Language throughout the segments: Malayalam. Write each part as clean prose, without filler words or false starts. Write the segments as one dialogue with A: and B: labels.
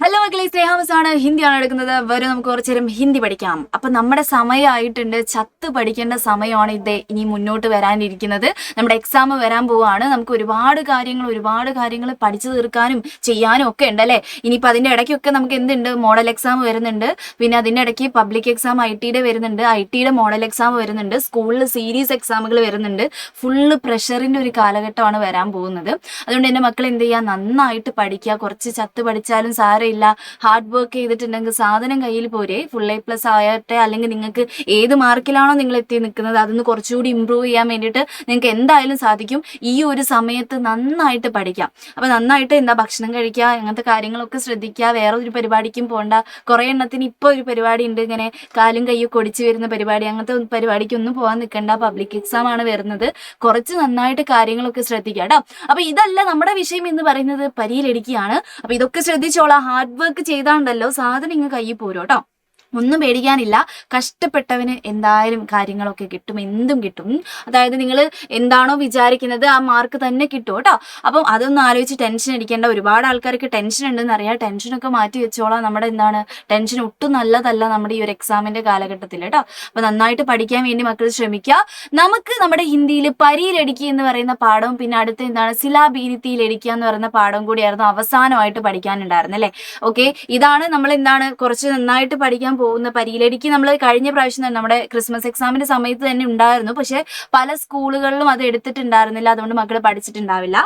A: ഹലോ മക്കളെ, സ്നേഹാമസാണ്. ഹിന്ദിയാണ് എടുക്കുന്നത്. വരും നമുക്ക് കുറച്ചു നേരം ഹിന്ദി പഠിക്കാം. അപ്പൊ നമ്മുടെ സമയമായിട്ടുണ്ട്, ചത്ത് പഠിക്കേണ്ട സമയമാണ് ഇത് ഇനി മുന്നോട്ട് വരാനിരിക്കുന്നത്. നമ്മുടെ എക്സാം വരാൻ പോവാണ്. നമുക്ക് ഒരുപാട് കാര്യങ്ങൾ പഠിച്ചു തീർക്കാനും ചെയ്യാനും ഒക്കെ ഉണ്ട് അല്ലേ. ഇനിയിപ്പോൾ അതിന്റെ ഇടയ്ക്കൊക്കെ നമുക്ക് എന്തുണ്ട്, മോഡൽ എക്സാം വരുന്നുണ്ട്. പിന്നെ അതിന്റെ ഇടയ്ക്ക് പബ്ലിക് എക്സാം ഐ.ടിയുടെ വരുന്നുണ്ട്, ഐ.ടിയുടെ മോഡൽ എക്സാം വരുന്നുണ്ട്, സ്കൂളിൽ സീരീസ് എക്സാമുകൾ വരുന്നുണ്ട്. ഫുള്ള് പ്രഷറിന്റെ ഒരു കാലഘട്ടമാണ് വരാൻ പോകുന്നത്. അതുകൊണ്ട് എൻ്റെ മക്കൾ എന്ത് ചെയ്യുക, നന്നായിട്ട് പഠിക്കുക. കുറച്ച് ചത്ത് പഠിച്ചാലും സാരമില്ല, ഹാർഡ് വർക്ക് ചെയ്തിട്ടുണ്ടെങ്കിൽ സാധനം കയ്യിൽ പോരെ. ഫുൾ A+ ആയട്ടെ, അല്ലെങ്കിൽ നിങ്ങൾക്ക് ഏത് മാർക്കിലാണോ നിങ്ങൾ എത്തി നിൽക്കുന്നത് അതൊന്ന് കുറച്ചുകൂടി ഇമ്പ്രൂവ് ചെയ്യാൻ വേണ്ടിയിട്ട് നിങ്ങൾക്ക് എന്തായാലും സാധിക്കും. ഈ ഒരു സമയത്ത് നന്നായിട്ട് പഠിക്കാം. അപ്പോൾ നന്നായിട്ട് ഭക്ഷണം കഴിക്കുക, അങ്ങനത്തെ കാര്യങ്ങളൊക്കെ ശ്രദ്ധിക്കുക. വേറെ ഒരു പരിപാടിക്കും പോകണ്ട. കുറേ എണ്ണത്തിന് ഇപ്പോൾ ഒരു പരിപാടി ഉണ്ട്, ഇങ്ങനെ കാലും കയ്യൊക്കെ ഒടിച്ചു വരുന്ന പരിപാടി. അങ്ങനത്തെ പരിപാടിക്കൊന്നും പോകാൻ നിൽക്കണ്ട. പബ്ലിക് എക്സാം ആണ് വരുന്നത്. കുറച്ച് നന്നായിട്ട് കാര്യങ്ങളൊക്കെ ശ്രദ്ധിക്കുക കേട്ടോ. അപ്പോൾ ഇതല്ല നമ്മുടെ വിഷയം എന്ന് പറയുന്നത്, പരിയിലെടുക്കുകയാണ്. അപ്പോൾ ഇതൊക്കെ ശ്രദ്ധിച്ചോളാം. ഹാർഡ് വർക്ക് ചെയ്താണ്ടല്ലോ സാധനം ഇങ്ങ് കയ്യിൽ പോരും കേട്ടോ. ഒന്നും പേടിക്കാനില്ല. കഷ്ടപ്പെട്ടവന് എന്തായാലും കാര്യങ്ങളൊക്കെ കിട്ടും, എന്തും കിട്ടും. അതായത് നിങ്ങൾ എന്താണോ വിചാരിക്കുന്നത് ആ മാർക്ക് തന്നെ കിട്ടും കേട്ടോ. അപ്പം അതൊന്നും ആലോചിച്ച് ടെൻഷൻ അടിക്കേണ്ട. ഒരുപാട് ആൾക്കാർക്ക് ടെൻഷൻ ഉണ്ടെന്ന് അറിയാം. ടെൻഷനൊക്കെ മാറ്റി വെച്ചോളാം. നമ്മുടെ ടെൻഷൻ ഒട്ടും നല്ലതല്ല നമ്മുടെ ഈ ഒരു എക്സാമിന്റെ കാലഘട്ടത്തിൽ കേട്ടോ. അപ്പൊ നന്നായിട്ട് പഠിക്കാൻ വേണ്ടി മക്കൾ ശ്രമിക്കുക. നമുക്ക് നമ്മുടെ ഹിന്ദിയിൽ പരിയിലടിക്കുക എന്ന് പറയുന്ന പാഠവും പിന്നെ അടുത്ത സിലാബീനിത്തിയിലടിക്കുക എന്ന് പറയുന്ന പാഠവും കൂടിയായിരുന്നു അവസാനമായിട്ട് പഠിക്കാനുണ്ടായിരുന്നു അല്ലേ. ഓക്കെ, ഇതാണ് നമ്മൾ കുറച്ച് നന്നായിട്ട് പഠിക്കാൻ പോകുന്ന പരിയിലടിക്ക്. നമ്മൾ കഴിഞ്ഞ പ്രാവശ്യം നമ്മുടെ ക്രിസ്മസ് എക്സാമിന്റെ സമയത്ത് തന്നെ ഉണ്ടായിരുന്നു, പക്ഷെ പല സ്കൂളുകളിലും അത് എടുത്തിട്ടുണ്ടായിരുന്നില്ല. അതുകൊണ്ട് മക്കൾ പഠിച്ചിട്ടുണ്ടാവില്ല.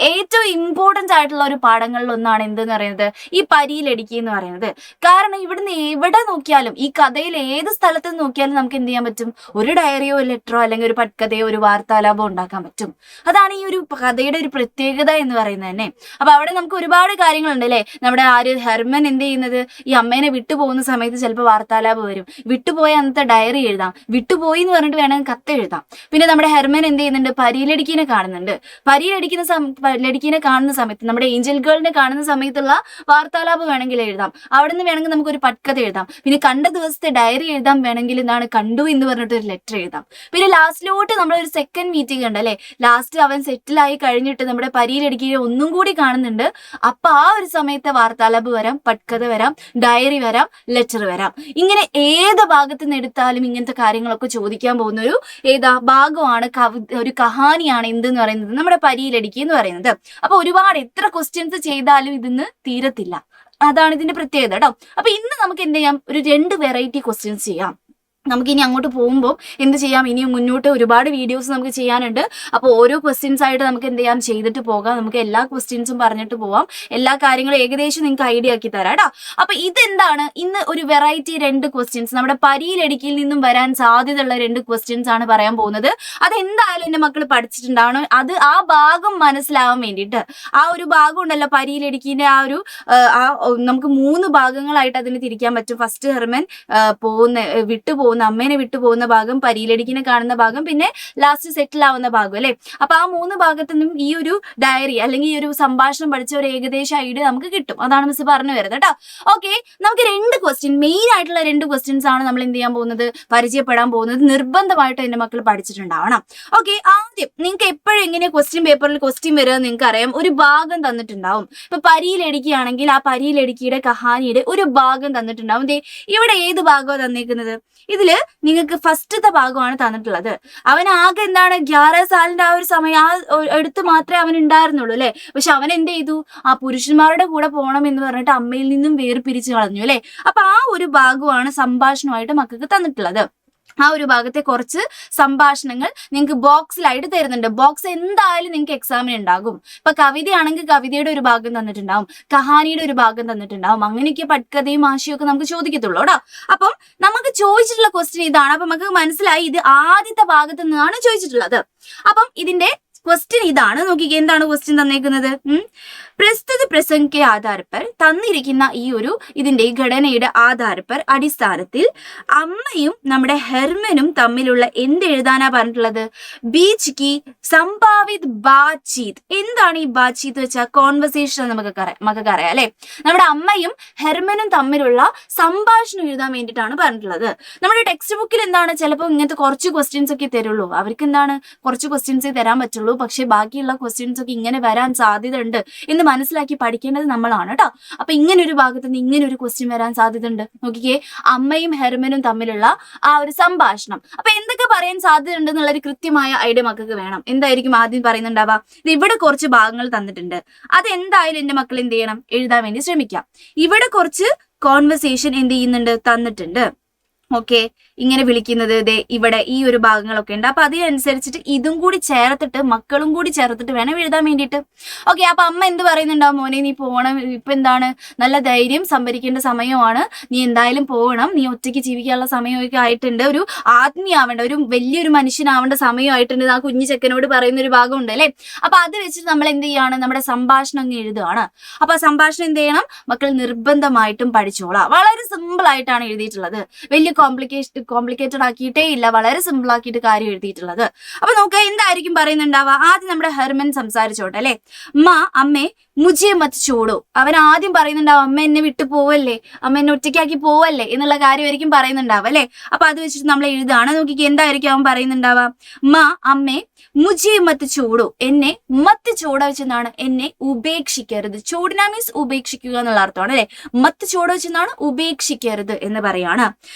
A: ഏറ്റവും ഇമ്പോർട്ടന്റ് ആയിട്ടുള്ള ഒരു പാഠങ്ങളിൽ ഒന്നാണ് എന്തെന്ന് പറയുന്നത്, ഈ പരിയിലടിക്കുക എന്ന് പറയുന്നത്. കാരണം ഇവിടുന്ന് എവിടെ നോക്കിയാലും, ഈ കഥയിൽ ഏത് സ്ഥലത്ത് നോക്കിയാലും നമുക്ക് എന്ത് ചെയ്യാൻ പറ്റും, ഒരു ഡയറിയോ ലെറ്ററോ അല്ലെങ്കിൽ ഒരു പട്കഥയോ ഒരു വാർത്താലാപോ ഉണ്ടാക്കാൻ പറ്റും. അതാണ് ഈ ഒരു കഥയുടെ ഒരു പ്രത്യേകത എന്ന് പറയുന്നത് തന്നെ. അപ്പൊ അവിടെ നമുക്ക് ഒരുപാട് കാര്യങ്ങളുണ്ട് അല്ലേ. നമ്മുടെ ഹെർമൻ എന്ത് ചെയ്യുന്നത്, ഈ അമ്മേനെ വിട്ടുപോകുന്ന സമയത്ത് ചിലപ്പോൾ വാർത്താലാപം വരും. വിട്ടുപോയ അന്നത്തെ ഡയറി എഴുതാം, വിട്ടുപോയി എന്ന് പറഞ്ഞിട്ട് വേണമെങ്കിൽ കത്ത് എഴുതാം. പിന്നെ നമ്മുടെ ഹെർമൻ എന്ത് ചെയ്യുന്നുണ്ട്, പരിയിലടിക്കിനെ കാണുന്നുണ്ട്. പരിയിലടിക്കിനെ കാണുന്ന സമയത്ത്, നമ്മുടെ ഏഞ്ചൽ ഗേളിനെ കാണുന്ന സമയത്തുള്ള വാർത്താലാപം വേണമെങ്കിൽ എഴുതാം. അവിടെ നിന്ന് വേണമെങ്കിൽ നമുക്ക് ഒരു പട്കഥ എഴുതാം. പിന്നെ കണ്ട ദിവസത്തെ ഡയറി എഴുതാം. വേണമെങ്കിൽ കണ്ടു എന്ന് പറഞ്ഞിട്ട് ഒരു ലെറ്റർ എഴുതാം. പിന്നെ ലാസ്റ്റിലോട്ട് നമ്മളൊരു സെക്കൻഡ് മീറ്റിംഗ് ഉണ്ട് അല്ലെ. ലാസ്റ്റ് അവൻ സെറ്റിലായി കഴിഞ്ഞിട്ട് നമ്മുടെ പരിയിലടിക്കിനെ ഒന്നും കൂടി കാണുന്നുണ്ട്. അപ്പൊ ആ ഒരു സമയത്ത് വാർത്താലാപം വരാം, പട്കഥ വരാം, ഡയറി വരാം, ലെറ്റർ വരാം. ഇങ്ങനെ ഏത് ഭാഗത്ത് നിന്ന് എടുത്താലും ഇങ്ങനത്തെ കാര്യങ്ങളൊക്കെ ചോദിക്കാൻ പോകുന്ന ഒരു ഭാഗമാണ്, ഒരു കഹാനിയാണ് എന്തെന്ന് പറയുന്നത്, നമ്മുടെ പരിയിലടിക്കുക എന്ന് പറയുന്നത്. അപ്പൊ ഒരുപാട് എത്ര ക്വസ്റ്റ്യൻസ് ചെയ്താലും ഇതിന്ന് തീരത്തില്ല. അതാണ് ഇതിന്റെ പ്രത്യേകത കേട്ടോ. അപ്പൊ ഇന്ന് നമുക്ക് എന്ത് ചെയ്യാം, ഒരു 2 വെറൈറ്റി ക്വസ്റ്റ്യൻസ് ചെയ്യാം. നമുക്കിനി അങ്ങോട്ട് പോകുമ്പോൾ എന്ത് ചെയ്യാം, ഇനി മുന്നോട്ട് ഒരുപാട് വീഡിയോസ് നമുക്ക് ചെയ്യാനുണ്ട്. അപ്പോൾ ഓരോ ക്വസ്റ്റ്യൻസ് ആയിട്ട് നമുക്ക് എന്ത് ചെയ്യാം, ചെയ്തിട്ട് പോകാം. നമുക്ക് എല്ലാ ക്വസ്റ്റ്യൻസും പറഞ്ഞിട്ട് പോവാം. എല്ലാ കാര്യങ്ങളും ഏകദേശം നിങ്ങൾക്ക് ഐഡിയ ആക്കി തരാം കേട്ടോ. അപ്പൊ ഇതെന്താണ്, ഇന്ന് ഒരു വെറൈറ്റി 2 ക്വസ്റ്റ്യൻസ്, നമ്മുടെ പരിയിലടിക്കിൽ നിന്നും വരാൻ സാധ്യതയുള്ള 2 ക്വസ്റ്റ്യൻസ് ആണ് പറയാൻ പോകുന്നത്. അതെന്തായാലും എൻ്റെ മക്കൾ പഠിച്ചിട്ടുണ്ടാവണം. അത് ആ ഭാഗം മനസ്സിലാവാൻ വേണ്ടിയിട്ട്, ആ ഒരു ഭാഗം ഉണ്ടല്ലോ പരിയിലടിക്കിന്റെ നമുക്ക് 3 ഭാഗങ്ങളായിട്ട് അതിന് തിരിക്കാൻ പറ്റും. ഫസ്റ്റ് ഹെർമൻ അമ്മേനെ വിട്ടുപോകുന്ന ഭാഗം, പരിയിലടിക്കിനെ കാണുന്ന ഭാഗം, പിന്നെ ലാസ്റ്റ് സെറ്റിൽ ആവുന്ന ഭാഗം അല്ലെ. അപ്പൊ ആ 3 ഭാഗത്തു നിന്നും ഈ ഒരു ഡയറി അല്ലെങ്കിൽ ഈ ഒരു സംഭാഷണം പഠിച്ച ഒരു ഏകദേശ ഐഡിയ നമുക്ക് കിട്ടും. അതാണ് മിസ് പറഞ്ഞു വരുന്നത് കേട്ടോ. ഓക്കെ, നമുക്ക് 2 ക്വസ്റ്റ്യൻ, മെയിൻ ആയിട്ടുള്ള 2 ക്വസ്റ്റ്യൻസ് ആണ് നമ്മൾ എന്ത് ചെയ്യാൻ പോകുന്നത്, പരിചയപ്പെടാൻ പോകുന്നത്. നിർബന്ധമായിട്ട് എന്റെ മക്കൾ പഠിച്ചിട്ടുണ്ടാവണം. ഓക്കെ, ആദ്യം നിങ്ങൾക്ക് എപ്പോഴും എങ്ങനെ ക്വസ്റ്റ്യൻ പേപ്പറിൽ ക്വസ്റ്റ്യൻ വരിക നിങ്ങൾക്ക് അറിയാം. ഒരു ഭാഗം തന്നിട്ടുണ്ടാവും. ഇപ്പൊ പരിയിലടിക്കുകയാണെങ്കിൽ ആ പരിയിലടിക്കിയുടെ കഹാനിയുടെ ഒരു ഭാഗം തന്നിട്ടുണ്ടാവും. ഇവിടെ ഏത് ഭാഗമാണ് തന്നിരിക്കുന്നത്, ഇതില് നിങ്ങൾക്ക് ഫസ്റ്റത്തെ ഭാഗമാണ് തന്നിട്ടുള്ളത്. അവൻ ആകെ 11 സാലിന്റെ ആ ഒരു സമയം എടുത്ത് മാത്രമേ അവൻ ഉണ്ടായിരുന്നുള്ളൂ അല്ലെ. പക്ഷെ അവൻ എന്ത് ചെയ്തു, ആ പുരുഷന്മാരുടെ കൂടെ പോകണം എന്ന് പറഞ്ഞിട്ട് അമ്മയിൽ നിന്നും വേർപിരിച്ചു കളഞ്ഞു അല്ലെ. അപ്പൊ ആ ഒരു ഭാഗമാണ് സംഭാഷണമായിട്ട് മക്കൾക്ക് തന്നിട്ടുള്ളത്. ആ ഒരു ഭാഗത്തെ കുറച്ച് സംഭാഷണങ്ങൾ നിങ്ങൾക്ക് ബോക്സിലായിട്ട് തരുന്നുണ്ട്. ബോക്സ് എന്തായാലും നിങ്ങൾക്ക് എക്സാമിന് ഉണ്ടാകും. ഇപ്പൊ കവിതയാണെങ്കിൽ കവിതയുടെ ഒരു ഭാഗം തന്നിട്ടുണ്ടാവും, കഹാനിയുടെ ഒരു ഭാഗം തന്നിട്ടുണ്ടാവും. അങ്ങനെയൊക്കെ പട്കഥയും ആശയും ഒക്കെ നമുക്ക് ചോദിക്കത്തുള്ളൂ കേട്ടോ. അപ്പം നമുക്ക് ചോദിച്ചിട്ടുള്ള ക്വസ്റ്റ്യൻ ഇതാണ്. അപ്പൊ നമുക്ക് മനസ്സിലായി ഇത് ആദ്യത്തെ ഭാഗത്ത് നിന്നാണ് ചോദിച്ചിട്ടുള്ളത്. അപ്പം ഇതിന്റെ ക്വസ്റ്റ്യൻ ഇതാണ്. നോക്കിക്കേ, എന്താണ് ക്വസ്റ്റ്യൻ തന്നേക്കുന്നത്. പ്രസ്തുത പ്രസംഗ के आधार पर തന്നിരിക്കുന്ന ഇതിന്റെ ഘടനയുടെ ആധാരപ്പർ അടിസ്ഥാനത്തിൽ അമ്മയും നമ്മുടെ ഹെർമനും തമ്മിലുള്ള എന്ത് എഴുതാനാ പറഞ്ഞിട്ടുള്ളത്, ബീച്ച് കി സംഭാവിത് ബാത്ചീത്. എന്താണ് ഈ ബാത്ചീത് വെച്ചാൽ കോൺവെർസേഷൻ നമുക്ക് അറിയാം അല്ലെ. നമ്മുടെ അമ്മയും ഹെർമനും തമ്മിലുള്ള സംഭാഷണം എഴുതാൻ വേണ്ടിയിട്ടാണ് പറഞ്ഞിട്ടുള്ളത്. നമ്മുടെ ടെക്സ്റ്റ് ബുക്കിൽ ചിലപ്പോൾ ഇങ്ങനത്തെ കുറച്ച് ക്വസ്റ്റ്യൻസ് ഒക്കെ തരുള്ളൂ. അവർക്ക് കുറച്ച് ക്വസ്റ്റ്യൻസേ തരാൻ പറ്റുള്ളൂ. ഉള്ളൂ, പക്ഷെ ബാക്കിയുള്ള ക്വസ്റ്റ്യൻസ് ഒക്കെ ഇങ്ങനെ വരാൻ സാധ്യത ഉണ്ട് എന്ന് മനസ്സിലാക്കി പഠിക്കേണ്ടത് നമ്മളാണ് കേട്ടോ. അപ്പൊ ഇങ്ങനെ ഒരു ഭാഗത്ത് നിന്ന് ഇങ്ങനെ ഒരു ക്വസ്റ്റ്യൻ വരാൻ സാധ്യത ഉണ്ട്. നോക്കിക്കേ, അമ്മയും ഹെർമനും തമ്മിലുള്ള ആ ഒരു സംഭാഷണം. അപ്പൊ എന്തൊക്കെ പറയാൻ സാധ്യത ഉണ്ട് എന്നുള്ള ഒരു കൃത്യമായ ഐഡിയ മക്കൾക്ക് വേണം. എന്തായിരിക്കും ആദ്യം പറയുന്നുണ്ടാവുക? ഇവിടെ കുറച്ച് ഭാഗങ്ങൾ തന്നിട്ടുണ്ട്, അതെന്തായാലും എന്റെ മക്കൾ എന്ത് ചെയ്യണം? എഴുതാൻ വേണ്ടി ശ്രമിക്കാം. ഇവിടെ കുറച്ച് കോൺവെർസേഷൻ എന്ത് ചെയ്യുന്നുണ്ട്? തന്നിട്ടുണ്ട്. ഓക്കെ, ഇങ്ങനെ വിളിക്കുന്നത് ദേ ഇവിടെ ഈ ഒരു ഭാഗങ്ങളൊക്കെ ഉണ്ട്. അപ്പൊ അതിനനുസരിച്ചിട്ട് ഇതും കൂടി ചേർത്തിട്ട് മക്കളും കൂടി ചേർത്തിട്ട് വേണം എഴുതാൻ വേണ്ടിയിട്ട്. ഓക്കെ, അപ്പൊ അമ്മ എന്ത് പറയുന്നുണ്ടാവും? മോനെ നീ പോകണം, ഇപ്പൊ എന്താണ് നല്ല ധൈര്യം സംഭരിക്കേണ്ട സമയമാണ്, നീ എന്തായാലും പോകണം, നീ ഒറ്റയ്ക്ക് ജീവിക്കാനുള്ള സമയമൊക്കെ ആയിട്ടുണ്ട്, ഒരു ആത്മീയാവേണ്ട, ഒരു വലിയൊരു മനുഷ്യനാവേണ്ട സമയമായിട്ടുണ്ട്, ആ കുഞ്ഞു ചെക്കനോട് പറയുന്ന ഒരു ഭാഗമുണ്ട് അല്ലെ. അപ്പൊ അത് വെച്ചിട്ട് നമ്മൾ എന്ത് ചെയ്യാണ്? നമ്മുടെ സംഭാഷണം അങ്ങ് എഴുതുകയാണ്. അപ്പൊ ആ സംഭാഷണം എന്ത് ചെയ്യണം? മക്കൾ നിർബന്ധമായിട്ടും പഠിച്ചോളാം. വളരെ സിമ്പിൾ ആയിട്ടാണ് എഴുതിയിട്ടുള്ളത്, വലിയ കോംപ്ലിക്കേറ്റഡ് ആക്കിയിട്ടേ ഇല്ല, വളരെ സിമ്പിൾ ആക്കിയിട്ട് കാര്യം എഴുതിയിട്ടുള്ളത്. അപ്പൊ നോക്കുക എന്തായിരിക്കും പറയുന്നുണ്ടാവുക. ആദ്യം നമ്മുടെ ഹെർമൻ സംസാരിച്ചോട്ടെ അല്ലെ. അമ്മേ മുജെ മത് ചോടോ. അവൻ ആദ്യം പറയുന്നുണ്ടാവും അമ്മ എന്നെ വിട്ടു പോവല്ലേ, അമ്മ എന്നെ ഒറ്റയ്ക്കാക്കി പോവല്ലേ എന്നുള്ള കാര്യമായിരിക്കും പറയുന്നുണ്ടാവുക അല്ലെ. അപ്പൊ അത് വെച്ചിട്ട് നമ്മൾ എഴുതാണ്. നോക്കിക്ക് എന്തായിരിക്കും അവൻ പറയുന്നുണ്ടാവുക. അമ്മേ മുജെ മത്ത് ചോടോ, എന്നെ മത്ത് ചോട വെച്ചെന്നാണ് എന്നെ ഉപേക്ഷിക്കരുത്. ചോടിന മീൻസ് ഉപേക്ഷിക്കുക എന്നുള്ള അർത്ഥമാണ് അല്ലെ. മത്ത് ചോട വെച്ചെന്നാണ് ഉപേക്ഷിക്കരുത് എന്ന് പറയാണ്.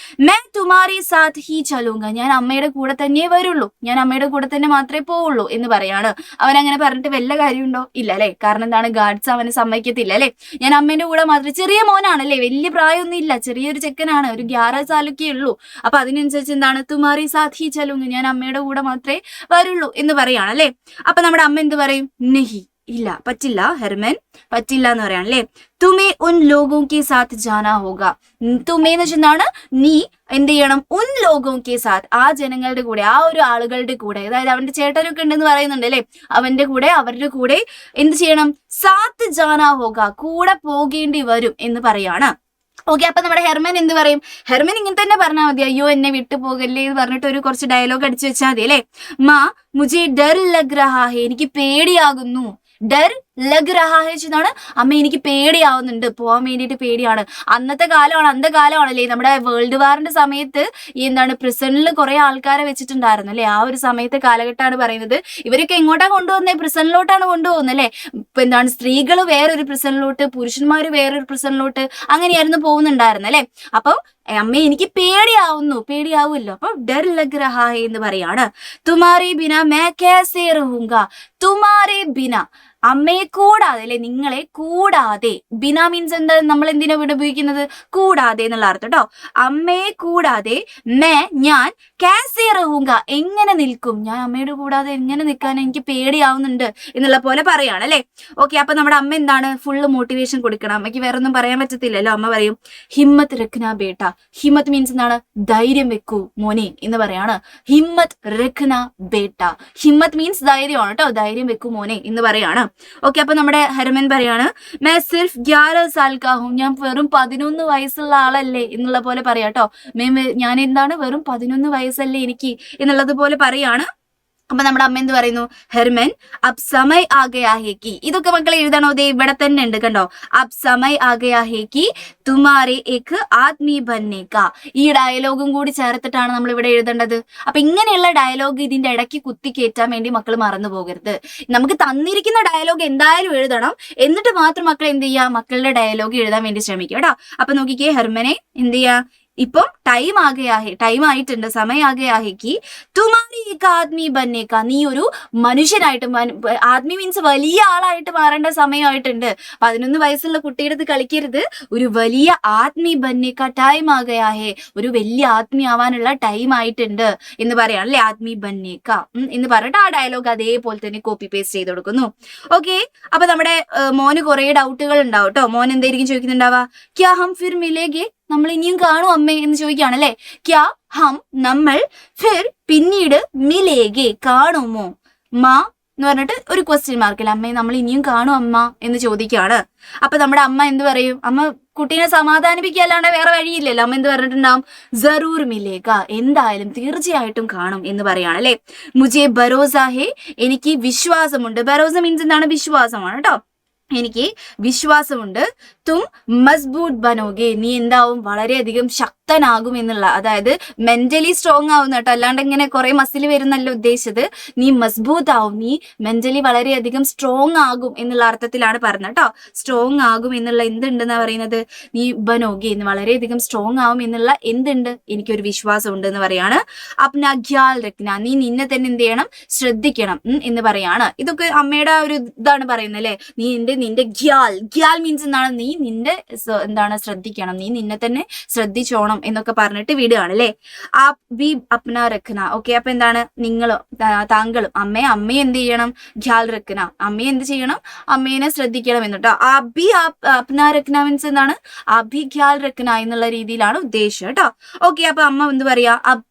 A: मैं तुम्हारे साथ ही चलूंगा, ഞാൻ അമ്മയുടെ കൂടെ തന്നെ വരുള്ളൂ, ഞാൻ അമ്മയുടെ കൂടെ തന്നെ മാത്രമേ പോവുള്ളൂ എന്ന് പറയാണ്. അവൻ അങ്ങനെ പറഞ്ഞിട്ട് വല്ല കാര്യമുണ്ടോ? ഇല്ല അല്ലെ. കാരണം എന്താണ്? ഗാർഡ്സ് അവനെ സമ്മതിക്കത്തില്ല അല്ലെ. ഞാൻ അമ്മേന്റെ കൂടെ മാത്രമേ, ചെറിയ മോനാണല്ലേ, വലിയ പ്രായമൊന്നും ഇല്ല, ചെറിയൊരു ചെക്കനാണ്, ഒരു 11 സാലൊക്കെ ഉള്ളൂ. അപ്പൊ അതിനനുസരിച്ച് എന്താണ്? തുമാരി സാഥ് ഹി ചലൂങ്ക, ഞാൻ അമ്മയുടെ കൂടെ മാത്രമേ വരുള്ളൂ എന്ന് പറയാണ് അല്ലെ. അപ്പൊ നമ്മുടെ അമ്മ എന്ത് പറയും? നെഹി, ഇല്ല, പറ്റില്ല ഹെർമൻ, പറ്റില്ല എന്ന് പറയാണ് അല്ലെ. തുമേ ഉൻ ലോഗോ കെ സാത്ത് ജാനാ ഹോഗ. തുമേ എന്ന് വെച്ചാണ് നീ എന്ത് ചെയ്യണം? ഉൻ ലോഗോ കെ സാത്ത്, ആ ജനങ്ങളുടെ കൂടെ, ആ ഒരു ആളുകളുടെ കൂടെ, അതായത് അവന്റെ ചേട്ടനൊക്കെ ഉണ്ടെന്ന് പറയുന്നുണ്ട് അല്ലെ, അവന്റെ കൂടെ, അവരുടെ കൂടെ എന്ത് ചെയ്യണം? സാത്ത് ജാനാ ഹോഗ, കൂടെ പോകേണ്ടി വരും എന്ന് പറയാണ്. ഓക്കെ, അപ്പൊ നമ്മുടെ ഹെർമൻ എന്ത് പറയും? ഹെർമൻ ഇങ്ങനെ തന്നെ പറഞ്ഞാൽ മതി, അയ്യോ എന്നെ വിട്ടു പോകല്ലേ എന്ന് പറഞ്ഞിട്ട് ഒരു കുറച്ച് ഡയലോഗ് അടിച്ചു വെച്ചാൽ മതി അല്ലെ. മുझे डर लग रहा है, എനിക്ക് പേടിയാകുന്നു. ഡർ ലഗ് രഹാഹെ എന്നാണ്, അമ്മ എനിക്ക് പേടിയാവുന്നുണ്ട്, പോവാൻ വേണ്ടിയിട്ട് പേടിയാണ്. അന്നത്തെ കാലമാണ്, അന്ധകാലമാണല്ലേ, നമ്മുടെ വേൾഡ് വാറിന്റെ സമയത്ത് എന്താണ് പ്രിസണിൽ കുറെ ആൾക്കാരെ വെച്ചിട്ടുണ്ടായിരുന്നു അല്ലെ. ആ ഒരു സമയത്തെ കാലഘട്ടമാണ് പറയുന്നത്. ഇവരൊക്കെ എങ്ങോട്ടാണ് കൊണ്ടുപോകുന്നത്? പ്രിസണിലോട്ടാണ് കൊണ്ടുപോകുന്നത് അല്ലെ. ഇപ്പൊ എന്താണ്, സ്ത്രീകൾ വേറൊരു പ്രിസണിലോട്ട്, പുരുഷന്മാര് വേറൊരു പ്രിസണിലോട്ട്, അങ്ങനെയായിരുന്നു പോകുന്നുണ്ടായിരുന്നു അല്ലെ. അപ്പൊ അമ്മ എനിക്ക് പേടിയാവുമല്ലോ. അപ്പൊ ഡർ ലഗ് രഹാ ഹെ എന്ന് പറയാണ്. തുമാരെ ബിന മേ കൈസേ റഹൂംഗ, തുമാരെ ബിന, അമ്മയെ കൂടാതെ അല്ലെ, നിങ്ങളെ കൂടാതെ. ബിന മീൻസ് എന്താ? നമ്മൾ എന്തിനാ ഇവിടെ ഉപയോഗിക്കുന്നത്? കൂടാതെ എന്നുള്ള അർത്ഥം കേട്ടോ. അമ്മയെ കൂടാതെ മേ, ഞാൻ, കൈസേ റഹൂംഗ, എങ്ങനെ നിൽക്കും, ഞാൻ അമ്മയുടെ കൂടാതെ എങ്ങനെ നിൽക്കാൻ എനിക്ക് പേടിയാവുന്നുണ്ട് എന്നുള്ള പോലെ പറയാണ് അല്ലെ. ഓക്കെ, അപ്പൊ നമ്മുടെ അമ്മ എന്താണ്? ഫുള്ള് മോട്ടിവേഷൻ കൊടുക്കണം. അമ്മയ്ക്ക് വേറെ ഒന്നും പറയാൻ പറ്റത്തില്ലല്ലോ. അമ്മ പറയും ഹിമ്മത്ത് രഖ്ന ബേട്ട. ഹിമ്മത്ത് മീൻസ് എന്താണ്? ധൈര്യം വെക്കൂ മോനെ എന്ന് പറയാണ്. ഹിമ്മത്ത് രഖ്ന ബേട്ട, ഹിമ്മത്ത് മീൻസ് ധൈര്യമാണ് കേട്ടോ, ധൈര്യം വെക്കൂ മോനെ എന്ന് പറയാണ്. ഓക്കെ, അപ്പൊ നമ്മുടെ ഹെർമൻ പറയാണ് മേ സിർഫ് 11 സാൽ കാ ഹൂം, ഞാൻ വെറും 11 വയസ്സുള്ള ആളല്ലേ എന്നുള്ള പോലെ പറയാട്ടോ. ഞാൻ എന്താണ്? വെറും 11 വയസ്സല്ലേ എനിക്ക് എന്നുള്ളത് പോലെ പറയാണ്. അപ്പൊ നമ്മുടെ അമ്മ എന്ത് പറയുന്നു? ഹെർമൻ അബ് സമയ് ആ ഗയാ ഹേ കി, ഇതൊക്കെ മക്കളെ എഴുതണോ? ദേ ഇവിടെ തന്നെ ഉണ്ട് കണ്ടോ. അബ് സമയ് ആ ഗയാ ഹേ കി തുമാരെ ഏക് ആദ്മി ബൻനെ കാ. ഈ ഡയലോഗും കൂടി ചേർത്തിട്ടാണ് നമ്മൾ ഇവിടെ എഴുതേണ്ടത്. അപ്പൊ ഇങ്ങനെയുള്ള ഡയലോഗ് ഇതിന്റെ ഇടയ്ക്ക് കുത്തിക്കയറ്റാൻ വേണ്ടി മക്കൾ മറന്നു പോകരുത്. നമുക്ക് തന്നിരിക്കുന്ന ഡയലോഗ് എന്തായാലും എഴുതണം, എന്നിട്ട് മാത്രം മക്കൾ എന്ത് ചെയ്യുക? മക്കളുടെ ഡയലോഗ് എഴുതാൻ വേണ്ടി ശ്രമിക്കുക കേട്ടോ. അപ്പൊ നോക്കിക്കേ, ഹെർമനെ എന്ത് ചെയ്യാ? ഇപ്പം ടൈം ആയിട്ടുണ്ട്, സമയാകെയാഹേക്ക് തുമാരി ആദ്മി ബന്നേക്ക, നീ ഒരു മനുഷ്യനായിട്ട്, ആദ്മി മീൻസ് വലിയ ആളായിട്ട് മാറേണ്ട സമയമായിട്ടുണ്ട്. 11 വയസ്സുള്ള കുട്ടിയുടെ അടുത്ത് കളിക്കരുത്, ഒരു വലിയ ആത്മീ ബന്നേക്ക ടൈം ആകയാഹേ, ഒരു വലിയ ആത്മീ ആവാനുള്ള ടൈം ആയിട്ടുണ്ട് എന്ന് പറയാണ് അല്ലെ. ആത്മീ ബന്നേക്ക എന്ന് പറഞ്ഞിട്ട് ആ ഡയലോഗ് അതേപോലെ തന്നെ കോപ്പി പേസ്റ്റ് ചെയ്ത് കൊടുക്കുന്നു. ഓക്കെ, അപ്പൊ നമ്മുടെ മോന് കുറെ ഡൗട്ടുകൾ ഉണ്ടാവും കേട്ടോ. മോൻ എന്തായിരിക്കും ചോദിക്കുന്നുണ്ടാവാ? ക്യാ ഹം ഫിർ മിലേഗെ, നമ്മൾ ഇനിയും കാണും അമ്മേ എന്ന് ചോദിക്കുകയാണല്ലേ. ക്യാ ഹം, നമ്മൾ, ഫിർ പിന്നീട്, മിലേഗെ കാണുമോ, മാ എന്ന് പറഞ്ഞിട്ട് ഒരു ക്വസ്റ്റ്യൻ മാർക്കില്ല, അമ്മേ നമ്മൾ ഇനിയും കാണും അമ്മ എന്ന് ചോദിക്കുകയാണ്. അപ്പൊ നമ്മുടെ അമ്മ എന്ത് പറയും? അമ്മ കുട്ടീനെ സമാധാനിപ്പിക്കല്ലാണ്ട് വേറെ വഴിയില്ലല്ലോ. അമ്മ എന്ത് പറഞ്ഞിട്ടുണ്ടാവും? ജറൂർ മിലേഗ, എന്തായാലും തീർച്ചയായിട്ടും കാണും എന്ന് പറയാണ് അല്ലെ. മുജെ ഭരോസ ഹേ, എനിക്ക് വിശ്വാസമുണ്ട്. ഭരോസ മീൻസ് എന്താണ്? വിശ്വാസമാണ് കേട്ടോ. എനിക്ക് വിശ്വാസമുണ്ട്. തും മസ്ബൂട്ട് ബനോഗെ, നീ എന്താവും വളരെയധികം ശക്തനാകും എന്നുള്ള, അതായത് മെന്റലി സ്ട്രോങ് ആവുന്ന കേട്ടോ, അല്ലാണ്ട് ഇങ്ങനെ കുറെ മസിൽ വരുന്നല്ല ഉദ്ദേശിച്ചത്. നീ മസ്ബൂത്ത് ആവും, നീ മെന്റലി വളരെയധികം സ്ട്രോങ് ആകും എന്നുള്ള അർത്ഥത്തിലാണ് പറഞ്ഞത് കേട്ടോ. സ്ട്രോങ് ആകും എന്നുള്ള എന്തുണ്ടെന്നാ പറയുന്നത്, നീ ബനോഗെ എന്ന് വളരെയധികം സ്ട്രോങ് ആവും എന്നുള്ള എന്തുണ്ട്, എനിക്കൊരു വിശ്വാസം ഉണ്ട് എന്ന് പറയാണ്. അപ്ന ഖ്യാൽ രഖ്ന, നീ നിന്നെ തന്നെ എന്ത് ചെയ്യണം, ശ്രദ്ധിക്കണം എന്ന് പറയാണ്. ഇതൊക്കെ അമ്മയുടെ ഒരു ഇതാണ് പറയുന്നത് അല്ലെ. നീ നിന്റെ ഖ്യാൽ മീൻസ് എന്താണ്, നീ നിന്റെ എന്താണ് ശ്രദ്ധിക്കണം, നീ നിന്നെ തന്നെ ശ്രദ്ധിച്ചോണം എന്നൊക്കെ പറഞ്ഞിട്ട് വിടുകയാണ് അല്ലെ. ആപ് ബി അപ്ന രഖ്ന. ഓക്കെ, അപ്പൊ എന്താണ്, നിങ്ങളും താങ്കളും അമ്മയെ എന്ത് ചെയ്യണം, ഖ്യാൽ രഖ്ന, അമ്മയെ എന്ത് ചെയ്യണം, അമ്മേനെ ശ്രദ്ധിക്കണം എന്നിട്ടോ. അബി അപ്ന രഖ്ന മീൻസ് എന്താണ്, അഭി ഖ്യാൽ രഖ്ന എന്നുള്ള രീതിയിലാണ് ഉദ്ദേശം കേട്ടോ. ഓക്കെ, അപ്പൊ അമ്മ എന്ത് പറയാ, അബ്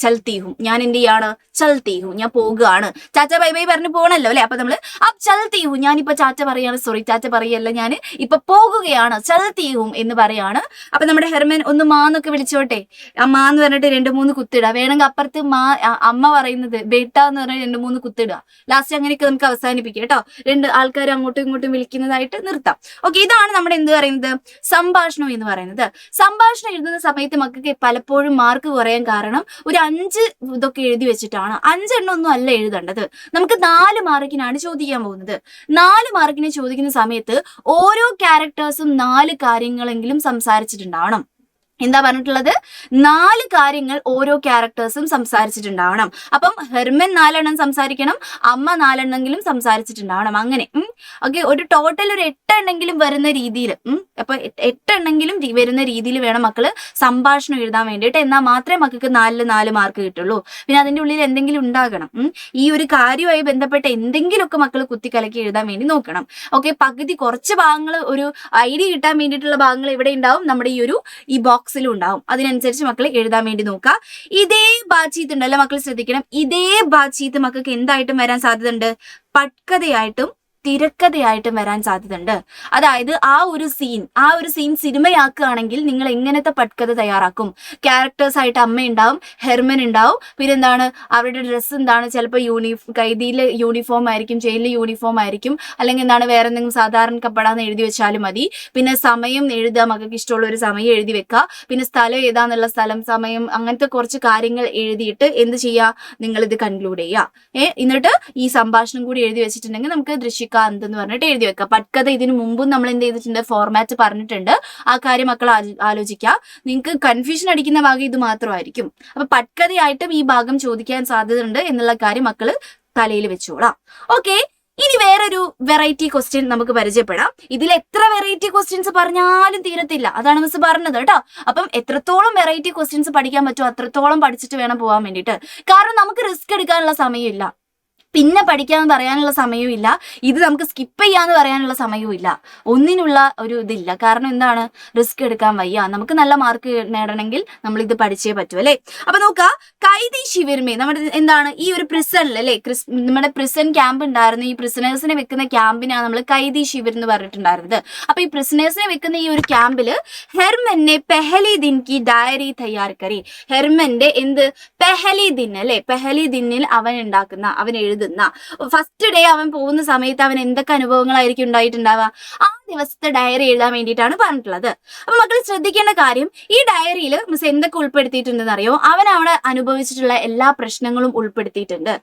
A: ചൽത്തി ഹും, ഞാൻ എന്ത് ചെയ്യാണ്, ചൽത്തി ഹും, ഞാൻ പോകുകയാണ്. ചാച്ച ബൈ ബൈ പറഞ്ഞു പോകണല്ലോ അല്ലെ. അപ്പൊ നമ്മള് അബ് ചൽത്തി ഹും, ഞാനിപ്പോ ചാച്ച പറയാണ്, സോറി ചാച്ച പറയല്ല, ഞാൻ ഇപ്പൊ പോകുകയാണ്, ചൽത്തി ഹും എന്ന് പറയാണ്. അപ്പൊ നമ്മുടെ ഹെർമൻ ഒന്ന് മാന്നൊക്കെ വിളിച്ചോട്ടെ, മാന്ന് പറഞ്ഞിട്ട് 2-3 കുത്തിടുക. വേണമെങ്കിൽ അപ്പുറത്ത് അമ്മ പറയുന്നത് ബേട്ട എന്ന് പറഞ്ഞ 2-3 കുത്തിടുക. ലാസ്റ്റ് അങ്ങനെയൊക്കെ നമുക്ക് അവസാനിപ്പിക്കാം കേട്ടോ. 2 ആൾക്കാർ അങ്ങോട്ടും ഇങ്ങോട്ടും വിളിക്കുന്നതായിട്ട് നിർത്താം. ഓക്കെ, ഇതാണ് നമ്മുടെ എന്ത് പറയുന്നത്, സംഭാഷണം എന്ന് പറയുന്നത്. സംഭാഷണം എഴുതുന്ന സമയത്ത് മക്കൾക്ക് പലപ്പോഴും മാർക്ക് കുറയാൻ കാരണം ഒരു 5 ഇതൊക്കെ എഴുതി വെച്ചിട്ടാണ്. 5 എണ്ണം ഒന്നും അല്ല എഴുതേണ്ടത്, നമുക്ക് 4 മാർക്കിനാണ് ചോദിക്കാൻ പോകുന്നത്. 4 മാർക്കിന് ചോദിക്കുന്ന സമയത്ത് ഓരോ ക്യാരക്ടേഴ്സും 4 കാര്യങ്ങളെങ്കിലും സംസാരിച്ചിട്ടുണ്ടാവണം. എന്താ പറഞ്ഞിട്ടുള്ളത്, 4 കാര്യങ്ങൾ ഓരോ ക്യാരക്ടേഴ്സും സംസാരിച്ചിട്ടുണ്ടാവണം. അപ്പം ഹെർമൻ 4 എണ്ണം സംസാരിക്കണം, അമ്മ 4 എണ്ണെങ്കിലും സംസാരിച്ചിട്ടുണ്ടാവണം. അങ്ങനെ ഓക്കെ, ഒരു ടോട്ടൽ ഒരു 8 എണ്ണെങ്കിലും വരുന്ന രീതിയിൽ, അപ്പൊ 8 എണ്ണെങ്കിലും വരുന്ന രീതിയിൽ വേണം മക്കള് സംഭാഷണം എഴുതാൻ വേണ്ടിയിട്ട്. എന്നാൽ മാത്രമേ മക്കൾക്ക് 4 മാർക്ക് കിട്ടുള്ളൂ. പിന്നെ അതിന്റെ ഉള്ളിൽ എന്തെങ്കിലും ഉണ്ടാകണം, ഈ ഒരു കാര്യവുമായി ബന്ധപ്പെട്ട എന്തെങ്കിലുമൊക്കെ മക്കൾ കുത്തിക്കലക്കി എഴുതാൻ വേണ്ടി നോക്കണം. ഓക്കെ, പകുതി കുറച്ച് ഭാഗങ്ങൾ ഒരു ഐഡിയ കിട്ടാൻ വേണ്ടിയിട്ടുള്ള ഭാഗങ്ങൾ ഇവിടെ ഉണ്ടാവും, നമ്മുടെ ഈ ബോക്സിലും ഉണ്ടാവും. അതിനനുസരിച്ച് മക്കൾ എഴുതാൻ വേണ്ടി നോക്കുക. ഇതേ ബാച്ചീത്ത് ഉണ്ടല്ലോ മക്കൾ ശ്രദ്ധിക്കണം, ഇതേ ബാച്ചീത്ത് മക്കൾക്ക് എന്തായിട്ടും വരാൻ സാധ്യതയുണ്ട്, പട്കഥയായിട്ടും തിരക്കഥയായിട്ടും വരാൻ സാധ്യതയുണ്ട്. അതായത് ആ ഒരു സീൻ സിനിമയാക്കുകയാണെങ്കിൽ നിങ്ങൾ എങ്ങനത്തെ പട്കഥ തയ്യാറാക്കും, ക്യാരക്ടേഴ്സ് ആയിട്ട് അമ്മ ഉണ്ടാവും, ഹെർമൻ ഉണ്ടാവും, പിന്നെ എന്താണ് അവരുടെ ഡ്രസ്സ് എന്താണ്, ചിലപ്പോൾ കൈദിയിലെ യൂണിഫോം ആയിരിക്കും, ജയിലിലെ യൂണിഫോം ആയിരിക്കും, അല്ലെങ്കിൽ എന്താണ് വേറെ എന്തെങ്കിലും സാധാരണ കപ്പടാന്ന് എഴുതി വെച്ചാലും മതി. പിന്നെ സമയം എഴുതുക, മക്കൾക്ക് ഇഷ്ടമുള്ള ഒരു സമയം എഴുതി വെക്കുക. പിന്നെ സ്ഥലം ഏതാന്നുള്ള സ്ഥലം, സമയം, അങ്ങനത്തെ കുറച്ച് കാര്യങ്ങൾ എഴുതിയിട്ട് എന്ത് ചെയ്യുക, നിങ്ങൾ ഇത് കൺക്ലൂഡ് ചെയ്യുക. എന്നിട്ട് ഈ സംഭാഷണം കൂടി എഴുതി വെച്ചിട്ടുണ്ടെങ്കിൽ നമുക്ക് ദൃശ്യ എന്ന് പറഞ്ഞിട്ട് എഴുതി വെക്കുക. പട്കഥ ഇതിനു മുമ്പും നമ്മൾ എന്ത് ചെയ്തിട്ടുണ്ട്, ഫോർമാറ്റ് പറഞ്ഞിട്ടുണ്ട്. ആ കാര്യം മക്കൾ ആലോചിക്കുക. നിങ്ങൾക്ക് കൺഫ്യൂഷൻ അടിക്കുന്ന ഭാഗം ഇത് മാത്രമായിരിക്കും. അപ്പൊ പട്കഥയായിട്ടും ഈ ഭാഗം ചോദിക്കാൻ സാധ്യതയുണ്ട് എന്നുള്ള കാര്യം മക്കൾ തലയിൽ വെച്ചോളാം. ഓക്കെ, ഇനി വേറൊരു വെറൈറ്റി ക്വസ്റ്റ്യൻ നമുക്ക് പരിചയപ്പെടാം. ഇതിൽ എത്ര വെറൈറ്റി ക്വസ്റ്റ്യൻസ് പറഞ്ഞാലും തീരത്തില്ല, അതാണ് മിസ് പറഞ്ഞത് കേട്ടോ. അപ്പം എത്രത്തോളം വെറൈറ്റി ക്വസ്റ്റ്യൻസ് പഠിക്കാൻ പറ്റുമോ അത്രത്തോളം പഠിച്ചിട്ട് വേണം പോകാൻ വേണ്ടിയിട്ട്. കാരണം നമുക്ക് റിസ്ക് എടുക്കാനുള്ള സമയമില്ല, പിന്നെ പഠിക്കാന്ന് പറയാനുള്ള സമയവും ഇല്ല, ഇത് നമുക്ക് സ്കിപ്പ് ചെയ്യാന്ന് പറയാനുള്ള സമയവും ഇല്ല, ഒന്നിനുള്ള ഒരു ഇതില്ല. കാരണം എന്താണ്, റിസ്ക് എടുക്കാൻ വയ്യ, നമുക്ക് നല്ല മാർക്ക് നേടണമെങ്കിൽ നമ്മൾ ഇത് പഠിച്ചേ പറ്റൂ അല്ലെ. അപ്പൊ നോക്കുക, കൈദി ശിവിർമേ, നമ്മുടെ എന്താണ് ഈ ഒരു പ്രിസണിൽ അല്ലെ, നമ്മുടെ പ്രിസൺ ക്യാമ്പ് ഉണ്ടായിരുന്നു. ഈ പ്രിസണേഴ്സിനെ വെക്കുന്ന ക്യാമ്പിനാണ് നമ്മൾ കൈദി ശിവിർ എന്ന് പറഞ്ഞിട്ടുണ്ടായിരുന്നത്. അപ്പൊ ഈ പ്രിസണേഴ്സിനെ വെക്കുന്ന ഈ ഒരു ക്യാമ്പില് ഹെർമനെ പെഹലി ദിൻ കി ഡയറി തയ്യാർ കരി, ഹെർമന്റെ പെഹലി ദിൻ അല്ലെ, പെഹലി ദിനിൽ അവൻ എഴുതുന്ന ഫസ്റ്റ് ഡേ അവൻ പോകുന്ന സമയത്ത് അവൻ എന്തൊക്കെ അനുഭവങ്ങളായിരിക്കും ഉണ്ടായിട്ടുണ്ടാവുക, ആ ദിവസത്തെ ഡയറി എഴുതാൻ വേണ്ടിയിട്ടാണ് പറഞ്ഞിട്ടുള്ളത്. അപ്പൊ മക്കൾ ശ്രദ്ധിക്കേണ്ട കാര്യം, ഈ ഡയറിയിൽ മിസ് എന്തൊക്കെ ഉൾപ്പെടുത്തിയിട്ടുണ്ടെന്ന് അറിയോ, അവൻ അവിടെ അനുഭവിച്ചിട്ടുള്ള എല്ലാ പ്രശ്നങ്ങളും ഉൾപ്പെടുത്തിയിട്ടുണ്ട്.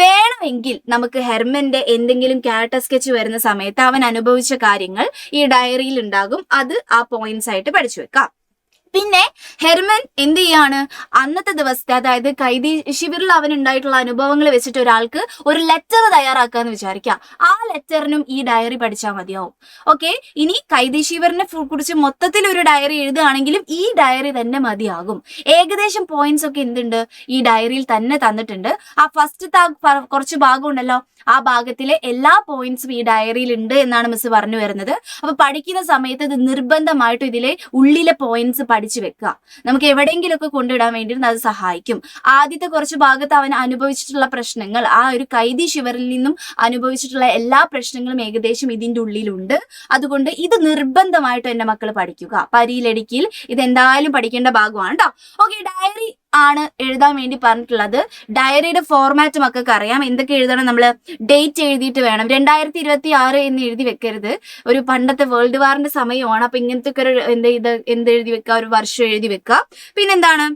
A: വേണമെങ്കിൽ നമുക്ക് ഹെർമന്റെ എന്തെങ്കിലും ക്യാരക്ടർ സ്കെച്ച് വരുന്ന സമയത്ത് അവൻ അനുഭവിച്ച കാര്യങ്ങൾ ഈ ഡയറിയിൽ ഉണ്ടാകും, അത് ആ പോയിന്റ്സ് ആയിട്ട് പഠിച്ചു വെക്കാം. പിന്നെ ഹെർമൻ എന്ത് ചെയ്യാണ്, അന്നത്തെ ദിവസത്തെ, അതായത് കൈദി ശിബിറിൽ അവൻ ഉണ്ടായിട്ടുള്ള അനുഭവങ്ങൾ വെച്ചിട്ട് ഒരാൾക്ക് ഒരു ലെറ്റർ തയ്യാറാക്കാന്ന് വിചാരിക്കുക. ആ ലെറ്ററിനും ഈ ഡയറി പഠിച്ചാൽ മതിയാവും. ഓക്കെ, ഇനി കൈദി ശിബിറിനെ കുറിച്ച് മൊത്തത്തിൽ ഒരു ഡയറി എഴുതുകയാണെങ്കിലും ഈ ഡയറി തന്നെ മതിയാകും. ഏകദേശം പോയിന്റ്സ് ഒക്കെ എന്തുണ്ട്, ഈ ഡയറിയിൽ തന്നെ തന്നിട്ടുണ്ട്. ആ ഫസ്റ്റത്തെ കുറച്ച് ഭാഗം ഉണ്ടല്ലോ, ആ ഭാഗത്തിലെ എല്ലാ പോയിന്റ്സും ഈ ഡയറിയിൽ ഉണ്ട് എന്നാണ് മിസ് പറഞ്ഞു വരുന്നത്. അപ്പൊ പഠിക്കുന്ന സമയത്ത് ഇത് നിർബന്ധമായിട്ടും ഇതിലെ ഉള്ളിലെ പോയിന്റ്സ് പഠിച്ചു വെക്കുക. നമുക്ക് എവിടെയെങ്കിലുമൊക്കെ കൊണ്ടിടാൻ വേണ്ടി അത് സഹായിക്കും. ആദ്യത്തെ കുറച്ച് ഭാഗത്ത് അവൻ അനുഭവിച്ചിട്ടുള്ള പ്രശ്നങ്ങൾ, ആ ഒരു കൈദി ശിവറിൽ നിന്നും അനുഭവിച്ചിട്ടുള്ള എല്ലാ പ്രശ്നങ്ങളും ഏകദേശം ഇതിന്റെ ഉള്ളിലുണ്ട്. അതുകൊണ്ട് ഇത് നിർബന്ധമായിട്ടും എന്റെ മക്കൾ പഠിക്കുക. പരീലടിക്കിൽ ഇത് എന്തായാലും പഠിക്കേണ്ട ഭാഗമാണ് കേട്ടോ. ഓക്കെ, ഡയറി ആണ് എഴുതാൻ വേണ്ടി പറഞ്ഞിട്ടുള്ളത്. ഡയറിയുടെ ഫോർമാറ്റ് മക്കൾക്ക് അറിയാം. എന്തൊക്കെ എഴുതണം? നമ്മൾ ഡേറ്റ് എഴുതിയിട്ട് വേണം. 2026 എന്ന് എഴുതി വെക്കരുത്. ഒരു പണ്ടത്തെ വേൾഡ് വാറിന്റെ സമയമാണ്. അപ്പൊ ഇങ്ങനത്തെ ഒരു എന്ത് എഴുതി വെക്കുക? ഒരു വർഷം എഴുതി വെക്കുക. പിന്നെന്താണ്?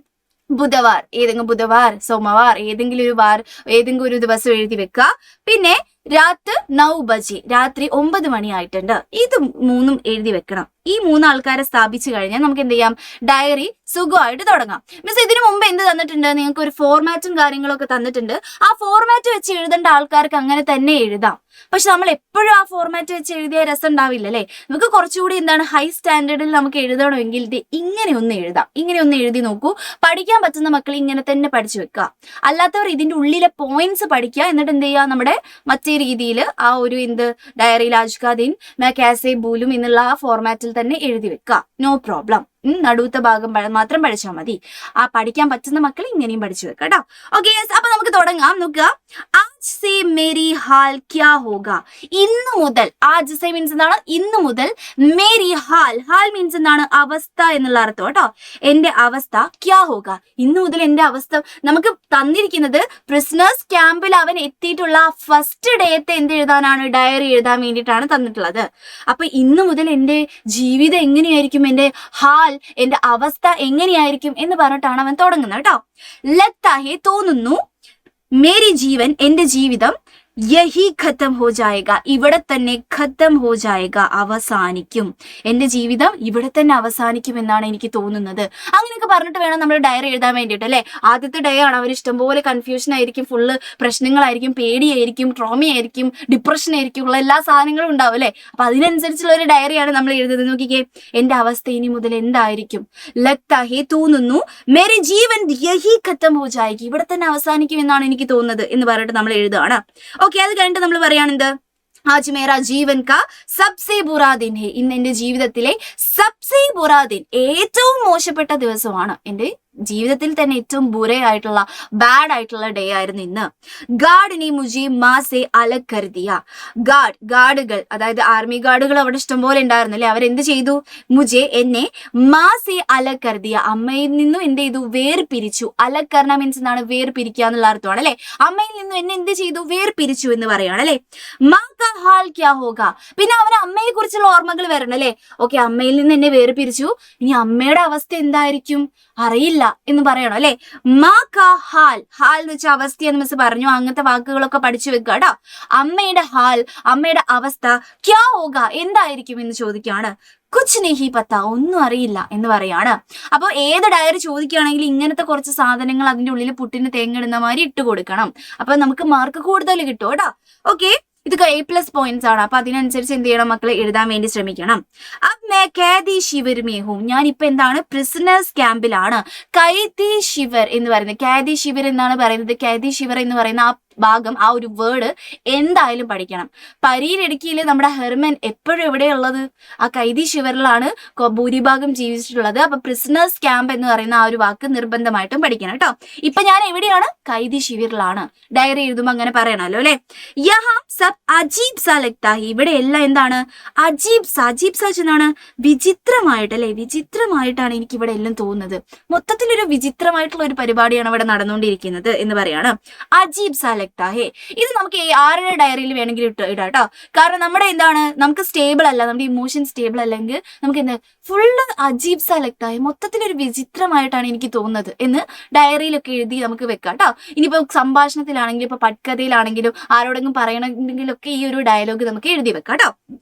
A: ബുധവാർ, ഏതെങ്കിലും ബുധവാർ, സോമവാർ, ഏതെങ്കിലും ഒരു വാർ, ഏതെങ്കിലും ഒരു ദിവസം എഴുതി വെക്കുക. പിന്നെ രാത്രി 9 ബജെ, രാത്രി 9 മണിയായിട്ടുണ്ട്. ഇത് 3 എഴുതി വെക്കണം. ഈ 3 ആൾക്കാരെ സ്ഥാപിച്ചു കഴിഞ്ഞാൽ നമുക്ക് എന്ത് ചെയ്യാം? ഡയറി സുഖമായിട്ട് തുടങ്ങാം. മിസ് ഇതിനു മുമ്പ് എന്ത് തന്നിട്ടുണ്ട്? നിങ്ങൾക്ക് ഒരു ഫോർമാറ്റും കാര്യങ്ങളൊക്കെ തന്നിട്ടുണ്ട്. ആ ഫോർമാറ്റ് വെച്ച് എഴുതേണ്ട ആൾക്കാർക്ക് അങ്ങനെ തന്നെ എഴുതാം. പക്ഷെ നമ്മൾ എപ്പോഴും ആ ഫോർമാറ്റ് വെച്ച് എഴുതിയ രസം ഉണ്ടാവില്ല അല്ലേ? നമുക്ക് കുറച്ചുകൂടി ഹൈ സ്റ്റാൻഡേർഡിൽ നമുക്ക് എഴുതണമെങ്കിൽ ഇത് ഇങ്ങനെ ഒന്ന് എഴുതാം. ഇങ്ങനെ ഒന്ന് എഴുതി നോക്കൂ. പഠിക്കാൻ പറ്റുന്ന മക്കൾ ഇങ്ങനെ തന്നെ പഠിച്ചു വെക്കുക. അല്ലാത്തവർ ഇതിന്റെ ഉള്ളിലെ പോയിന്റ്സ് പഠിക്കുക. എന്നിട്ട് എന്ത് ചെയ്യുക? നമ്മുടെ മറ്റേ രീതിയിൽ ആ ഒരു ഡയറിയിൽ ആജ്കാദിൻ കാസെ ബൂലും എന്നുള്ള ആ ഫോർമാറ്റിൽ തന്നെ എഴുതി വെക്കുക. No problem. നടുത്ത ഭാഗം മാത്രം പഠിച്ചാൽ മതി. ആ പഠിക്കാൻ പറ്റുന്ന മക്കൾ ഇങ്ങനെയും പഠിച്ചു വെക്കാം കേട്ടോ. ഓക്കെ, അപ്പൊ നമുക്ക് തുടങ്ങാം. നോക്കുക. ആജ് സേ മേരി ഹാൽ ക്യാ ഹോഗ. ഇന്ന് മുതൽ, ആജ് സേ മീൻസ് എന്താണ്? ഇന്ന് മുതൽ. മേരി ഹാൽ, ഹാൽ മീൻസ് എന്താണ്? അവസ്ഥ എന്നുള്ള അർത്ഥം കേട്ടോ. എന്റെ അവസ്ഥ. ക്യാ ഹോഗ, ഇന്ന് മുതൽ എന്റെ അവസ്ഥ. നമുക്ക് തന്നിരിക്കുന്നത് പ്രിസണേഴ്സ് ക്യാമ്പിൽ അവൻ എത്തിയിട്ടുള്ള ഫസ്റ്റ് ഡേത്തെ എന്ത് എഴുതാനാണ്? ഡയറി എഴുതാൻ വേണ്ടിയിട്ടാണ് തന്നിട്ടുള്ളത്. അപ്പൊ ഇന്ന് മുതൽ എന്റെ ജീവിതം എങ്ങനെയായിരിക്കും? എന്റെ ഹാൽ, എന്റെ അവസ്ഥ എങ്ങനെയായിരിക്കും എന്ന് പറഞ്ഞിട്ടാണ് അവൻ തുടങ്ങുന്നത് കേട്ടോ. ലത്താഹെ, തോന്നുന്നു. മേരി ജീവൻ, എന്റെ ജീവിതം. യഹി ഖത്തം ഹോ ജായേഗ, ഇവിടെ തന്നെ ഖത്തം ഹോ ജായേഗ, അവസാനിക്കും. എന്റെ ജീവിതം ഇവിടെ തന്നെ അവസാനിക്കും എന്നാണ് എനിക്ക് തോന്നുന്നത്. അങ്ങനെയൊക്കെ പറഞ്ഞിട്ട് വേണം നമ്മൾ ഡയറി എഴുതാൻ വേണ്ടിയിട്ട് അല്ലെ. ആദ്യത്തെ ഡേ ആണ്. അവർ ഇഷ്ടംപോലെ കൺഫ്യൂഷൻ ആയിരിക്കും, ഫുള്ള് പ്രശ്നങ്ങളായിരിക്കും, പേടിയായിരിക്കും, ട്രോമയായിരിക്കും, ഡിപ്രഷൻ ആയിരിക്കും, ഉള്ള എല്ലാ സാധനങ്ങളും ഉണ്ടാവും അല്ലെ. അപ്പൊ അതിനനുസരിച്ചുള്ള ഒരു ഡയറിയാണ് നമ്മൾ എഴുതുന്നത്. നോക്കിക്കേ, എന്റെ അവസ്ഥ ഇനി മുതൽ എന്തായിരിക്കും? ലഗ്താഹെ, തോന്നുന്നു. മേരി ജീവൻ യഹി ഖത്തം ഹോ ജായേഗ, ഇവിടെ തന്നെ അവസാനിക്കും എന്നാണ് എനിക്ക് തോന്നുന്നത് എന്ന് പറഞ്ഞിട്ട് നമ്മൾ എഴുതുകയാണ്. ഓക്കെ, അത് കഴിഞ്ഞിട്ട് നമ്മൾ പറയുകയാണെന്ത്? ആജ് മേരാ ജീവൻ കാ സബ്സെ ബുറാ ദിൻ ഹെ, ഇന്ന് എന്റെ ജീവിതത്തിലെ സബ്സെ ബുറാ ദിൻ, ഏറ്റവും മോശപ്പെട്ട ദിവസമാണ്. എന്റെ ജീവിതത്തിൽ തന്നെ ഏറ്റവും ബുരയായിട്ടുള്ള, ബാഡ് ആയിട്ടുള്ള ഡേ ആയിരുന്നു ഇന്ന്. ഗാർഡ് നെ മുജി മാസെ അലഗ് കർ ദിയ. ഗാർഡുകൾ, അതായത് ആർമി ഗാർഡുകൾ അവിടെ ഇഷ്ടംപോലെ ഉണ്ടായിരുന്നു അല്ലെ. അവരെന്ത് ചെയ്തു? മുജെ, എന്നെ, മാസെ അലഗ് കർ ദിയ, അമ്മയിൽ നിന്നും എന്ത് ചെയ്തു? വേർപിരിച്ചു. അലഗ് കർണ മീൻസ് എന്താണ്? വേർപിരിക്കുക എന്നുള്ള അർത്ഥമാണ് അല്ലെ. അമ്മയിൽ നിന്നും എന്നെ എന്ത് ചെയ്തു? വേർപിരിച്ചു എന്ന് പറയാണ് അല്ലെ. മാ കാ ഹാൽ ക്യാ ഹോഗ, പിന്നെ അവന് അമ്മയെ കുറിച്ചുള്ള ഓർമ്മകൾ വരണം അല്ലെ. ഓക്കെ, അമ്മയിൽ നിന്ന് എന്നെ വേർപിരിച്ചു, ഇനി അമ്മയുടെ അവസ്ഥ എന്തായിരിക്കും? അറിയില്ല എന്ന് പറയണം അല്ലെ. മാ കാ ഹാൽ, ഹാൽ എന്ന് വെച്ചാൽ അവസ്ഥ എന്ന് മിസ് പറഞ്ഞു. അങ്ങനത്തെ വാക്കുകളൊക്കെ പഠിച്ചു വെക്കുക കേട്ടോ. അമ്മയുടെ ഹാൽ, അമ്മയുടെ അവസ്ഥ. ക്യാ ഹോഗ, എന്തായിരിക്കും എന്ന് ചോദിക്കുകയാണ്. കുച്ച് നെഹി പത്ത, ഒന്നും അറിയില്ല എന്ന് പറയാണ്. അപ്പൊ ഏത് ഡയറി ചോദിക്കുകയാണെങ്കിൽ ഇങ്ങനത്തെ കുറച്ച് സാധനങ്ങൾ അതിന്റെ ഉള്ളിൽ പുട്ടിന് തേങ്ങിടുന്ന മാതിരി ഇട്ട് കൊടുക്കണം. അപ്പൊ നമുക്ക് മാർക്ക് കൂടുതൽ കിട്ടും കേട്ടോ. ഓക്കെ, ഇതൊക്കെ A+ പോയിന്റ്സ് ആണ്. അപ്പൊ അതിനനുസരിച്ച് എന്ത് ചെയ്യണം മക്കളെ? എഴുതാൻ വേണ്ടി ശ്രമിക്കണം. അബ് മേ ഖൈദി ശിവർ മേ ഹൂം, ഞാൻ ഇപ്പൊ എന്താണ്? പ്രിസണേഴ്സ് ക്യാമ്പിലാണ്. ഖൈദി ശിവർ എന്ന് പറയുന്നത്, ഖൈദി ശിവർ എന്നാണ് പറയുന്നത്. ഖൈദി ശിവർ എന്ന് പറയുന്ന ആ ഭാഗം, ആ ഒരു വേർഡ് എന്തായാലും പഠിക്കണം. പരീരിടുക്കിയിൽ നമ്മുടെ ഹെർമൻ എപ്പോഴും എവിടെയുള്ളത്? ആ ഖൈദി ശിവറിലാണ് ഭൂരിഭാഗം ജീവിച്ചിട്ടുള്ളത്. അപ്പൊ പ്രിസണേഴ്സ് ക്യാമ്പ് എന്ന് പറയുന്ന ആ ഒരു വാക്ക് നിർബന്ധമായിട്ടും പഠിക്കണം കേട്ടോ. ഇപ്പൊ ഞാൻ എവിടെയാണ്? ഖൈദി ശിവറിലാണ്. ഡയറി എഴുതുമ്പോ അങ്ങനെ പറയണല്ലോ അല്ലെ. യഹാ സബ് അജീബ് സാ ലഗ്താ ഹി, ഇവിടെ എല്ലാം എന്താണ്? അജീബ് സാ. അജീബ് സാ എന്നാണ്? വിചിത്രമായിട്ട് അല്ലെ. വിചിത്രമായിട്ടാണ് എനിക്ക് ഇവിടെ എല്ലാം തോന്നുന്നത്. മൊത്തത്തിലൊരു വിചിത്രമായിട്ടുള്ള ഒരു പരിപാടിയാണ് ഇവിടെ നടന്നുകൊണ്ടിരിക്കുന്നത് എന്ന് പറയാണ്. അജീബ് സാ ലഗ്താ ഹെ, ഇത് നമുക്ക് ആരുടെ ഡയറിയിൽ വേണമെങ്കിലും ഇടാം കേട്ടോ. കാരണം നമ്മുടെ എന്താണ്? നമുക്ക് സ്റ്റേബിൾ അല്ല, നമ്മുടെ ഇമോഷൻ സ്റ്റേബിൾ അല്ലെങ്കിൽ നമുക്ക് എന്താ? ഫുള്ള് അജീബ് സാ ലഗ്താ ഹെ, മൊത്തത്തിലൊരു വിചിത്രമായിട്ടാണ് എനിക്ക് തോന്നുന്നത് എന്ന് ഡയറിയിലൊക്കെ എഴുതി നമുക്ക് വെക്കാം കേട്ടോ. ഇനിയിപ്പോ സംഭാഷണത്തിലാണെങ്കിലും ഇപ്പൊ പട്കഥയിലാണെങ്കിലും ആരോടെങ്കിലും പറയണമെങ്കിലൊക്കെ ഈ ഒരു ഡയലോഗ് നമുക്ക് എഴുതി വെക്കാം കേട്ടോ.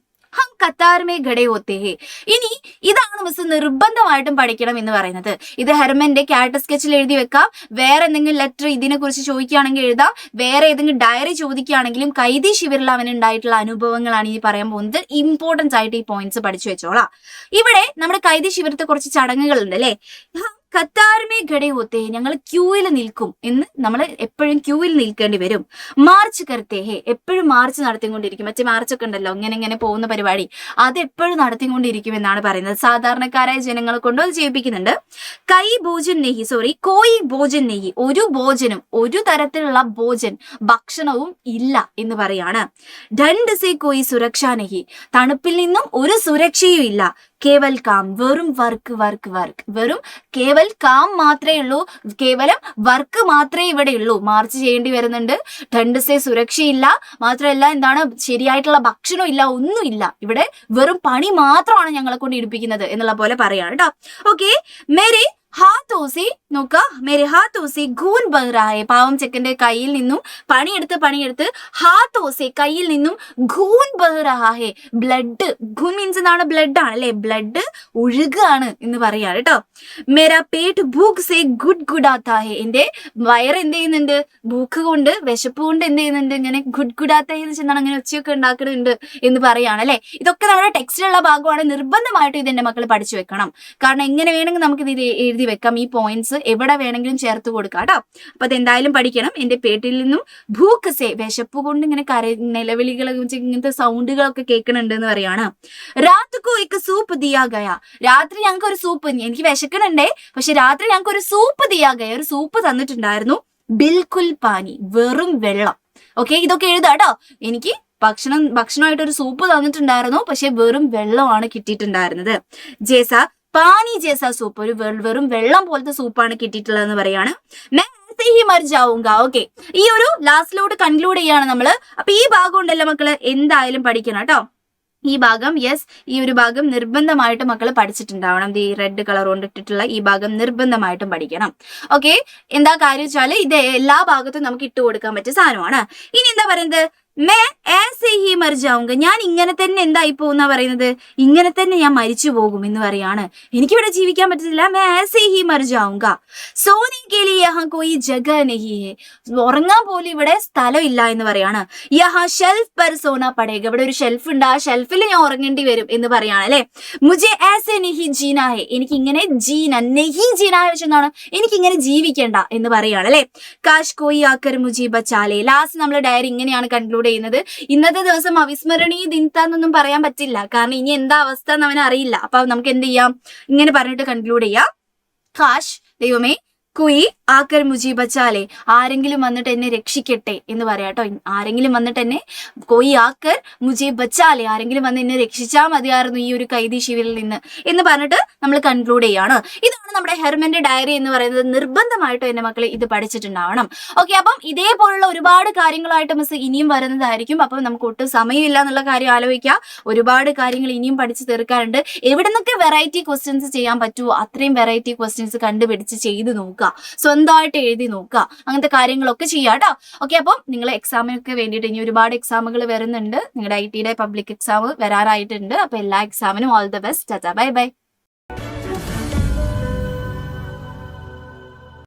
A: ഹം കത്താർ മേ ഖഡേ ഹോത്തെ ഹേ, ഇനി ഇതാണ് മിസ് നിർബന്ധമായിട്ടും പഠിക്കണം എന്ന് പറയുന്നത്. ഇത് ഹെർമന്റെ ക്യാരക്ടർ സ്കെച്ചിൽ എഴുതി വെക്കാം. വേറെ എന്തെങ്കിലും ലെറ്റർ ഇതിനെ കുറിച്ച് ചോദിക്കുകയാണെങ്കിൽ എഴുതാം. വേറെ ഏതെങ്കിലും ഡയറി ചോദിക്കുകയാണെങ്കിലും ഖൈദി ശിബിറിൽ അവൻ ഉണ്ടായിട്ടുള്ള അനുഭവങ്ങളാണ് ഈ പറയാൻ പോകുന്നത്. ഇമ്പോർട്ടൻസ് ആയിട്ട് ഈ പോയിന്റ്സ് പഠിച്ചു വെച്ചോളാം. ഇവിടെ നമ്മുടെ ഖൈദി ശിബിരത്തെ കുറച്ച് ചടങ്ങുകൾ ഉണ്ട് അല്ലെ. കത്താർമേ ഖഡേ ഹോത്തേ, ഞങ്ങൾ ക്യൂവിൽ നിൽക്കും എന്ന്. നമ്മൾ എപ്പോഴും ക്യൂവിൽ നിൽക്കേണ്ടി വരും. മാർച്ച് കർത്തേ ഹേ, എപ്പോഴും മാർച്ച് നടത്തിക്കൊണ്ടിരിക്കും. മറ്റേ മാർച്ചൊക്കെ ഉണ്ടല്ലോ, ഇങ്ങനെ പോകുന്ന പരിപാടി, അത് എപ്പോഴും നടത്തിക്കൊണ്ടിരിക്കും എന്നാണ് പറയുന്നത്. സാധാരണക്കാരായ ജനങ്ങളെ കൊണ്ട് അത് ചെയ്യിപ്പിക്കുന്നുണ്ട്. കോയി ഭോജൻ നെയ്യ്, ഒരു ഭോജനം, ഒരു തരത്തിലുള്ള ഭക്ഷണവും ഇല്ല എന്ന് പറയാണ്. ഡണ്ട് സേ കോയി സുരക്ഷാ നെഹി, തണുപ്പിൽ നിന്നും ഒരു സുരക്ഷയും ഇല്ല. കേവൽ കാം, വെറും വർക്ക് വർക്ക് വർക്ക്, വെറും കേവൽ കാം മാത്രമേ ഉള്ളൂ, കേവലം വർക്ക് മാത്രമേ ഇവിടെ ഉള്ളൂ. മാർച്ച് ചെയ്യേണ്ടി വരുന്നുണ്ട്, ഠണ്ട് സേ സുരക്ഷയില്ല, മാത്രമല്ല എന്താണ് ശരിയായിട്ടുള്ള ഭക്ഷണം ഇല്ല, ഒന്നുമില്ല. ഇവിടെ വെറും പണി മാത്രമാണ് ഞങ്ങളെ കൊണ്ട് ഇടിപ്പിക്കുന്നത് എന്നുള്ള പോലെ പറയാണ് കേട്ടോ. ഓക്കെ, മേരെ ഹാത്തോസി നോക്ക, മേരെ ഹാത്തോസി ഖൂൻ ബഹ് രഹാ ഹൈ. പാവം ചെക്കന്റെ കയ്യിൽ നിന്നും പണിയെടുത്ത് ഹാത്തോസെ കയ്യിൽ നിന്നും ഖൂൻ ബഹ് രഹാ ഹൈ, ബ്ലഡ്, ഖൂൻ മീൻസ് എന്താണ്, ബ്ലഡ് ആണ് അല്ലെ, ബ്ലഡ് ഒഴുകാണ് എന്ന് പറയാണ് കേട്ടോ. മേരാ പേട്ട് ഭൂഖ് സെ ഗുഡ് ഗുഡാത്താ ഹൈ, എന്റെ വയറ് എന്ത് ചെയ്യുന്നുണ്ട്, ഭൂഖ് കൊണ്ട്, വിശപ്പ് കൊണ്ട് എന്ത് ചെയ്യുന്നുണ്ട്, ഇങ്ങനെ ഗുഡ് ഗുഡാത്താ എന്ന് വെച്ചാൽ അങ്ങനെ ഒച്ചയൊക്കെ ഉണ്ടാക്കുന്നുണ്ട് എന്ന് പറയാണ് അല്ലെ. ഇതൊക്കെ നമ്മുടെ ടെക്സ്റ്റിലുള്ള ഭാഗമാണ്, നിർബന്ധമായിട്ടും ഇത് എന്റെ മക്കൾ പഠിച്ചു വെക്കണം. കാരണം എങ്ങനെ വേണമെങ്കിൽ നമുക്ക് ഇത് എഴുതി വെക്കാം, ഈ പോയിന്റ്സ് എവിടെ വേണമെങ്കിലും ചേർത്ത് കൊടുക്കാം കേട്ടോ. അപ്പൊ അതെന്തായാലും പഠിക്കണം. എന്റെ പേട്ടിൽ നിന്നും ഭൂക്ക് സേ, വിശപ്പ് കൊണ്ട് ഇങ്ങനെ നിലവിളികൾ, ഇങ്ങനത്തെ സൗണ്ടുകളൊക്കെ കേൾക്കുന്നുണ്ട് എന്ന് പറയാണ്. രാത്രിക്കോ ഒരു സൂപ്പ് ദിയാ ഗയാ, രാത്രി ഞങ്ങൾക്ക് ഒരു സൂപ്പ്, എനിക്ക് വിശക്കണുണ്ടേ പക്ഷെ രാത്രി ഞങ്ങൾക്ക് ഒരു സൂപ്പ് ദിയാ ഗയ, ഒരു സൂപ്പ് തന്നിട്ടുണ്ടായിരുന്നു. ബിൽക്കുൽ പാനി, വെറും വെള്ളം. ഓക്കെ, ഇതൊക്കെ എഴുതാട്ടോ. എനിക്ക് ഭക്ഷണമായിട്ട് ഒരു സൂപ്പ് തന്നിട്ടുണ്ടായിരുന്നു, പക്ഷെ വെറും വെള്ളമാണ് കിട്ടിയിട്ടുണ്ടായിരുന്നത്. ജേസ പാനി ജേസ സൂപ്പ്, ഒരു വെറും വെള്ളം പോലത്തെ സൂപ്പാണ് കിട്ടിയിട്ടുള്ളതെന്ന് പറയാണ്. ഓക്കെ, ഈ ഒരു ലാസ്റ്റിലോട്ട് കൺക്ലൂഡ് ചെയ്യാണ് നമ്മള്. അപ്പൊ ഈ ഭാഗം ഉണ്ടല്ലോ മക്കള്, എന്തായാലും പഠിക്കണം കേട്ടോ. ഈ ഭാഗം, യെസ്, ഈ ഒരു ഭാഗം നിർബന്ധമായിട്ട് മക്കള് പഠിച്ചിട്ടുണ്ടാവണം. ഈ റെഡ് കളർ കൊണ്ടിട്ടിട്ടുള്ള ഈ ഭാഗം നിർബന്ധമായിട്ടും പഠിക്കണം. ഓക്കെ, എന്താ കാര്യം വെച്ചാല് ഇത് എല്ലാ ഭാഗത്തും നമുക്ക് ഇട്ട് കൊടുക്കാൻ പറ്റിയ സാധനമാണ്. ഇനി എന്താ പറയുന്നത്, മേ ഏസെ ഹി മർ ജാऊंगा, ഞാൻ ഇങ്ങനെ തന്നെ എന്തായി പോകുന്ന പറയുന്നത്, ഇങ്ങനെ തന്നെ ഞാൻ മരിച്ചു പോകും എന്ന് പറയാണ്. എനിക്കിവിടെ ജീവിക്കാൻ പറ്റത്തില്ല. മേ ഏസെ ഹി മർ ജാऊंगा, സോനെ കെ ലിയെ യഹാ കോയി ജഗ നഹി ഹൈ, ഉറങ്ങാൻ പോലും ഇവിടെ സ്ഥലം ഇല്ല എന്ന് പറയാണ്. യഹാ ഷെൽഫ് പർ സോന പടേഗ, ഇവിടെ ഒരു ഷെൽഫ് ഉണ്ട്, ആ ഷെൽഫിൽ ഞാൻ ഉറങ്ങേണ്ടി വരും എന്ന് പറയാണ് അല്ലെ. മുജെ ഏസെ നഹി ജീന ഹൈ, എനിക്ക് ഇങ്ങനെ ജീന നഹി ജീന വെച്ചെന്നാണ്, എനിക്ക് ഇങ്ങനെ ജീവിക്കേണ്ട എന്ന് പറയാണ് അല്ലെ. കാശ് കോയി ആക്കർ മുജി ബച്ചാലേ, ലാസ്റ്റ് നമ്മൾ ഡയറി ഇങ്ങനെയാണ് കൺക്ലൂഡ് ചെയ്യുന്നത്. ഇന്നത്തെ ദിവസം അവിസ്മരണീയ ദിനത്താന്നൊന്നും പറയാൻ പറ്റില്ല, കാരണം ഇനി എന്താ അവസ്ഥ എന്ന് അവന് അറിയില്ല. അപ്പൊ നമുക്ക് എന്ത് ചെയ്യാം, ഇങ്ങനെ പറഞ്ഞിട്ട് കൺക്ലൂഡ് ചെയ്യാം. കാശ്, ദൈവമേ, കുയി ആക്കർ മുജി ബച്ചാലേ, ആരെങ്കിലും വന്നിട്ട് എന്നെ രക്ഷിക്കട്ടെ എന്ന് പറയാട്ടോ. ആരെങ്കിലും വന്നിട്ട് എന്നെ, കോയി ആക്കർ മുജി ബച്ചാലേ, ആരെങ്കിലും വന്ന് എന്നെ രക്ഷിച്ചാൽ മതിയായിരുന്നു ഈ ഒരു കൈദി ശിവിരിൽ നിന്ന് എന്ന് പറഞ്ഞിട്ട് നമ്മൾ കൺക്ലൂഡ് ചെയ്യാണ്. ഇതാണ് നമ്മുടെ ഹെർമന്റെ ഡയറി എന്ന് പറയുന്നത്. നിർബന്ധമായിട്ടും എന്റെ മക്കളെ ഇത് പഠിച്ചിട്ടുണ്ടാവണം. ഓക്കെ, അപ്പം ഇതേപോലുള്ള ഒരുപാട് കാര്യങ്ങളായിട്ട് മിസ് ഇനിയും വരുന്നതായിരിക്കും. അപ്പം നമുക്ക് ഒട്ടും സമയമില്ല എന്നുള്ള കാര്യം ആലോചിക്കുക. ഒരുപാട് കാര്യങ്ങൾ ഇനിയും പഠിച്ചു തീർക്കാറുണ്ട്. എവിടെ നിന്നൊക്കെ വെറൈറ്റി ക്വസ്റ്റ്യൻസ് ചെയ്യാൻ പറ്റുമോ അത്രയും വെറൈറ്റി ക്വസ്റ്റ്യൻസ് കണ്ടുപിടിച്ച് ചെയ്ത് നോക്കുക, സ്വന്തമായിട്ട് എഴുതി നോക്കുക, അങ്ങനത്തെ കാര്യങ്ങളൊക്കെ ചെയ്യാം കേട്ടോ. ഓക്കെ, അപ്പം നിങ്ങൾ എക്സാമിനൊക്കെ വേണ്ടിയിട്ട് ഇനി ഒരുപാട് എക്സാമുകൾ വരുന്നുണ്ട്. നിങ്ങളുടെ IT യുടെ പബ്ലിക് എക്സാം വരാറായിട്ടുണ്ട്. അപ്പൊ എല്ലാ എക്സാമിനും all the best. Bye by.